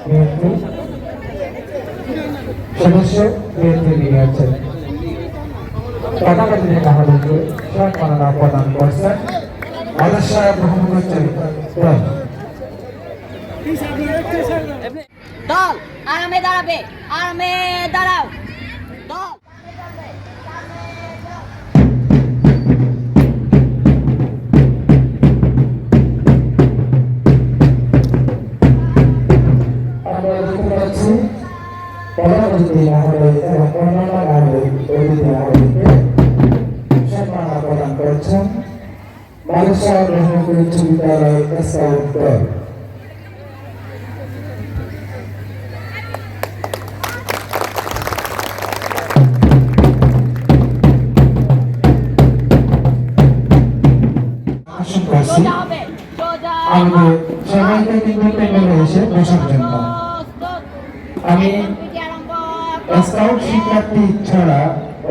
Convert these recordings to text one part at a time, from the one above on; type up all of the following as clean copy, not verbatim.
BNP সদস্য BNP নিয়ে আছেন। পতাকা দিনে মহাদেবকে সম্মাননা প্রদান করছেন আদর্শ মোহাম্মদ দল। দল আরামে দাঁড়াবে, আরামে দাঁড়াও দল। আমরা দেখতে পাচ্ছি প্রধানমন্ত্রী মহোদয় এবং অন্যান্য অতিথি মহোদয়কে সম্মাননা প্রদান করছেন বাদশাহ রহমতুল উচ্চ বিদ্যালয় স্কাউট দল। আমাদের সবাইকে কিন্তু প্যানেলে এসে বসার জন্য আমি স্কাউট শিক্ষার্থী ছাড়া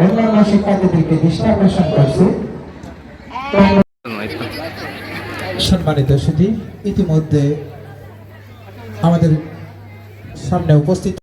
অন্যান্য শিক্ষার্থীদেরকে দৃষ্টি আকর্ষণ করছি। সম্মানিত সুধী, ইতিমধ্যে আমাদের সামনে উপস্থিত